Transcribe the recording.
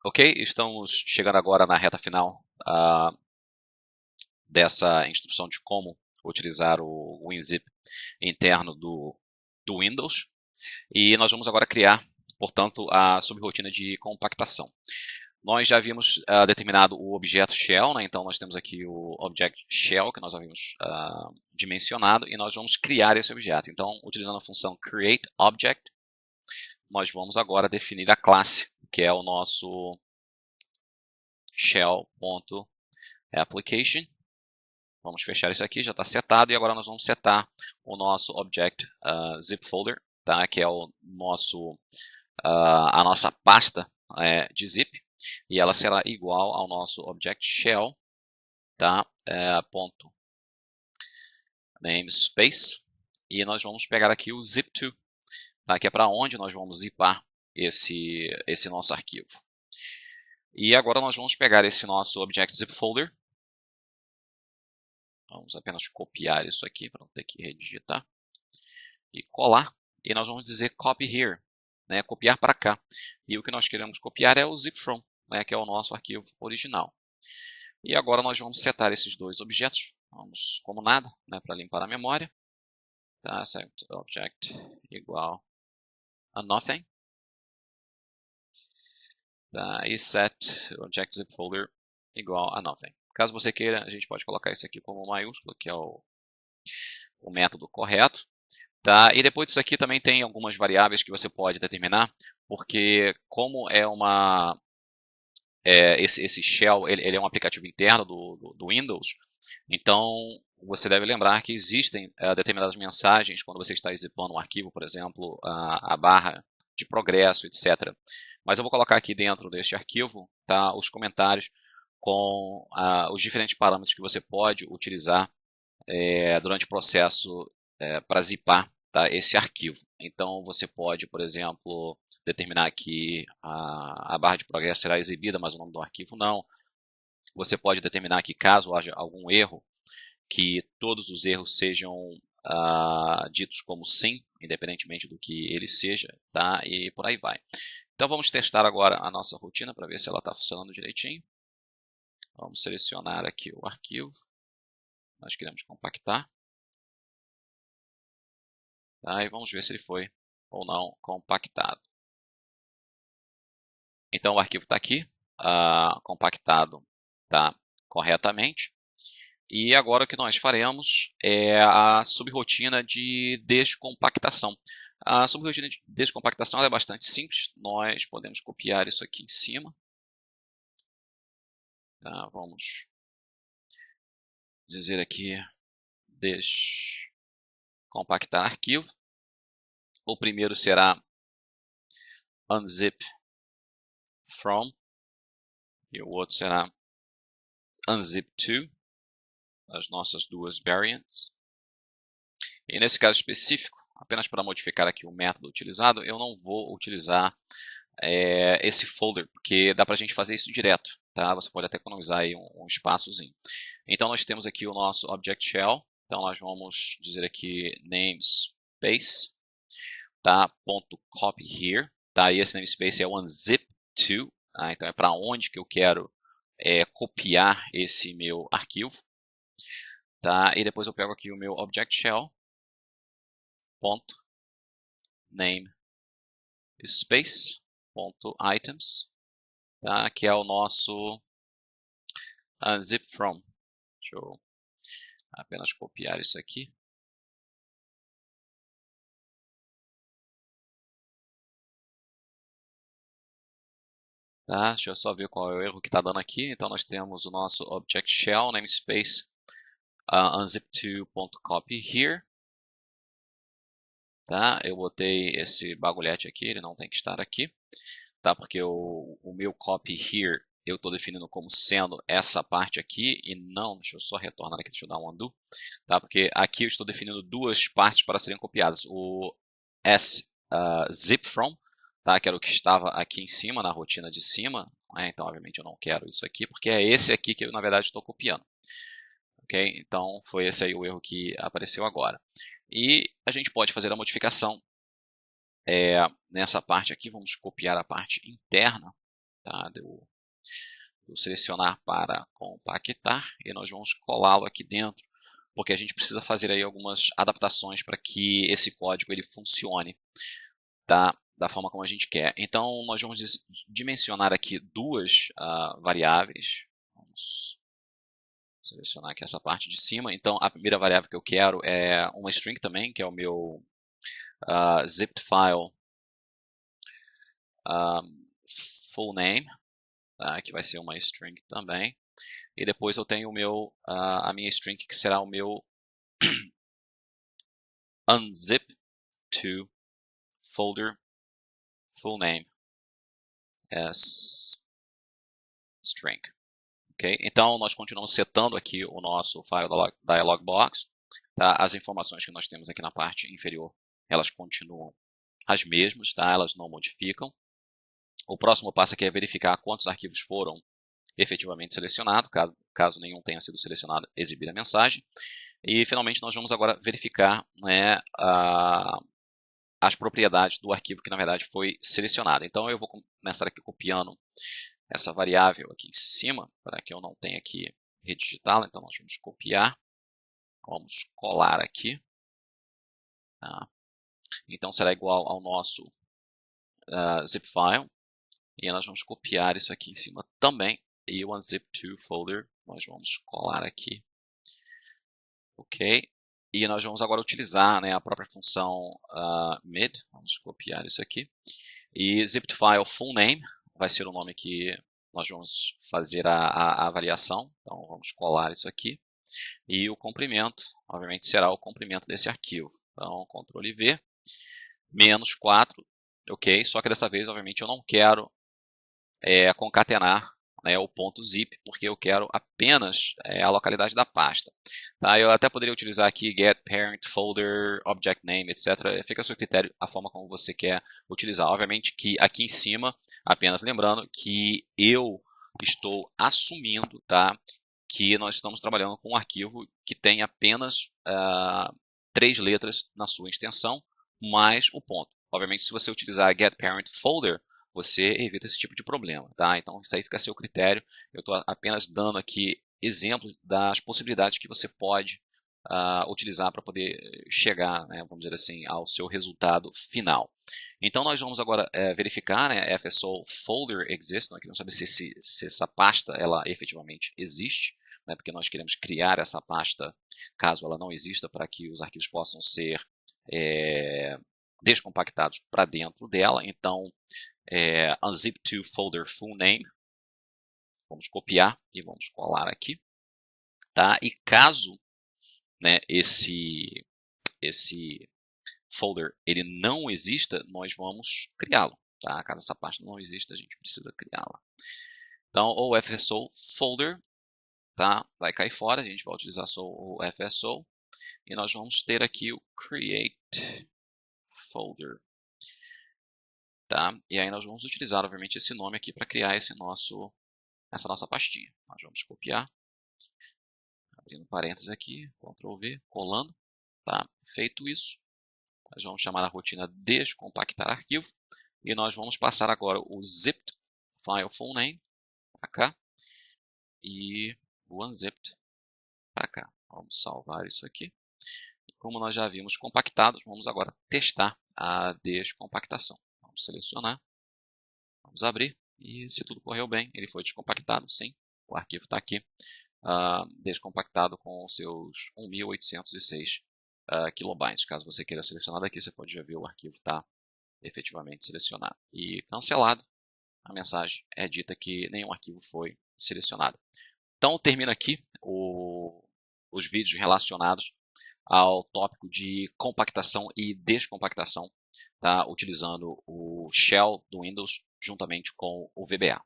Ok, estamos chegando agora na reta final dessa instrução de como utilizar o WinZip interno do Windows. E nós vamos agora criar, portanto, a subrotina de compactação. Nós já havíamos determinado o objeto shell, né? Então nós temos aqui o object shell, que nós havíamos dimensionado, e nós vamos criar esse objeto. Então, utilizando a função createObject, nós vamos agora definir a classe, que é o nosso shell.application. Vamos fechar isso aqui, já está setado, e agora nós vamos setar o nosso object zip folder, tá? Que é o nosso, a nossa pasta de zip, e ela será igual ao nosso object shell, tá? Ponto namespace, e nós vamos pegar aqui o zip2, tá? Que é para onde nós vamos zipar esse nosso arquivo. E agora nós vamos pegar esse nosso object zip folder. Vamos apenas copiar isso aqui para não ter que redigitar. E colar. E nós vamos dizer copy here, né? Copiar para cá. E o que nós queremos copiar é o zip from, né? Que é o nosso arquivo original. E agora nós vamos setar esses dois objetos. Vamos como nada, né? Para limpar a memória. Tá, certo. Object igual a nothing. Tá, e set object zip folder igual a nothing. Caso você queira, a gente pode colocar isso aqui como maiúsculo, que é o método correto. Tá? E depois disso aqui também tem algumas variáveis que você pode determinar, porque como é esse shell ele é um aplicativo interno do Windows, então você deve lembrar que existem determinadas mensagens quando você está zipando um arquivo, por exemplo, a barra de progresso, etc. Mas eu vou colocar aqui dentro deste arquivo, tá, os comentários com os diferentes parâmetros que você pode utilizar durante o processo para zipar, tá, esse arquivo. Então você pode, por exemplo, determinar que a barra de progresso será exibida, mas o nome do arquivo não. Você pode determinar que caso haja algum erro, que todos os erros sejam ditos como sim, independentemente do que ele seja, tá? E por aí vai. Então vamos testar agora a nossa rotina para ver se ela está funcionando direitinho. Vamos selecionar aqui o arquivo. Nós queremos compactar. Tá? E vamos ver se ele foi ou não compactado. Então o arquivo está aqui, compactado tá corretamente. E agora o que nós faremos é a subrotina de descompactação. A subrotina de descompactação é bastante simples. Nós podemos copiar isso aqui em cima. Tá, vamos dizer aqui descompactar arquivo. O primeiro será unzip from e o outro será unzip to, as nossas duas variants. E nesse caso específico, apenas para modificar aqui o método utilizado, eu não vou utilizar esse folder, porque dá para a gente fazer isso direto. Tá? Você pode até economizar aí um espaçozinho. Então nós temos aqui o nosso object shell. Então nós vamos dizer aqui namespace, tá? .copy here, tá? E esse namespace é o unzip2, tá? Então é para onde que eu quero copiar esse meu arquivo, tá? E depois eu pego aqui o meu object shell .namespace.items, tá? Que é o nosso unzip from. Deixa eu apenas copiar isso aqui. Tá? Deixa eu só ver qual é o erro que está dando aqui. Então nós temos o nosso object shell namespace unzip2.copy here. Tá? Eu botei esse bagulhete aqui, ele não tem que estar aqui, tá? Porque o meu copy here eu estou definindo como sendo essa parte aqui e não, deixa eu só retornar aqui, deixa eu dar um undo, tá? Porque aqui eu estou definindo duas partes para serem copiadas, o zip from, tá? Que era o que estava aqui em cima, na rotina de cima, né? Então obviamente eu não quero isso aqui, porque é esse aqui que eu na verdade estou copiando. Ok? Então foi esse aí o erro que apareceu agora. E a gente pode fazer a modificação nessa parte aqui, vamos copiar a parte interna, tá? De eu selecionar para compactar e nós vamos colá-lo aqui dentro, porque a gente precisa fazer aí algumas adaptações para que esse código ele funcione, tá? Da forma como a gente quer. Então, nós vamos dimensionar aqui duas variáveis. Vamos selecionar aqui essa parte de cima. Então, a primeira variável que eu quero é uma string também, que é o meu zipped file full name, tá? Que vai ser uma string também. E depois eu tenho a minha string, que será o meu unzip to folder full name as string. Okay? Então, nós continuamos setando aqui o nosso file dialog box. Tá? As informações que nós temos aqui na parte inferior, elas continuam as mesmas, tá? Elas não modificam. O próximo passo aqui é verificar quantos arquivos foram efetivamente selecionados. Caso nenhum tenha sido selecionado, exibir a mensagem. E, finalmente, nós vamos agora verificar, né, as propriedades do arquivo que, na verdade, foi selecionado. Então, eu vou começar aqui copiando essa variável aqui em cima, para que eu não tenha que redigitá-la. Então, nós vamos copiar, vamos colar aqui. Tá? Então, será igual ao nosso zip file. E nós vamos copiar isso aqui em cima também. E o unzip to folder, nós vamos colar aqui. Ok? E nós vamos agora utilizar, né, a própria função mid. Vamos copiar isso aqui. E zipped file full name vai ser o nome que nós vamos fazer a variação. Então, vamos colar isso aqui. E o comprimento, obviamente, será o comprimento desse arquivo. Então, Ctrl V, menos 4, ok? Só que dessa vez, obviamente, eu não quero concatenar, né, o ponto zip, porque eu quero apenas a localidade da pasta. Tá? Eu até poderia utilizar aqui get parent folder object name, etc. Fica a seu critério a forma como você quer utilizar. Obviamente que aqui em cima, apenas lembrando que eu estou assumindo, tá, que nós estamos trabalhando com um arquivo que tem apenas 3 letras na sua extensão, mais o ponto. Obviamente, se você utilizar get parent folder, você evita esse tipo de problema, tá? Então, isso aí fica a seu critério. Eu estou apenas dando aqui exemplos das possibilidades que você pode utilizar para poder chegar, né, vamos dizer assim, ao seu resultado final. Então, nós vamos agora verificar, né, FSO folder exists. Nós queremos saber se essa pasta ela efetivamente existe, né, porque nós queremos criar essa pasta caso ela não exista, para que os arquivos possam ser descompactados para dentro dela. Então, unzip to folder full name. Vamos copiar e vamos colar aqui. Tá? E caso, né, esse folder ele não exista, nós vamos criá-lo. Tá? Caso essa pasta não exista, a gente precisa criá-la. Então, o FSO folder, tá, vai cair fora. A gente vai utilizar só o FSO. E nós vamos ter aqui o create folder. Tá? E aí nós vamos utilizar, obviamente, esse nome aqui para criar essa nossa pastinha. Nós vamos copiar, abrindo parênteses aqui, Ctrl V, colando. Tá? Feito isso, nós vamos chamar a rotina descompactar arquivo. E nós vamos passar agora o zipped file full name para cá e o unzipped para cá. Vamos salvar isso aqui. E como nós já vimos compactado, vamos agora testar a descompactação. Vamos selecionar, vamos abrir, e se tudo correu bem, ele foi descompactado, sim, o arquivo está aqui, descompactado com os seus 1.806 kilobytes. Caso você queira selecionar daqui, você pode já ver o arquivo está efetivamente selecionado. E cancelado, a mensagem é dita que nenhum arquivo foi selecionado. Então, termina aqui os vídeos relacionados ao tópico de compactação e descompactação, tá? Utilizando o Shell do Windows juntamente com o VBA.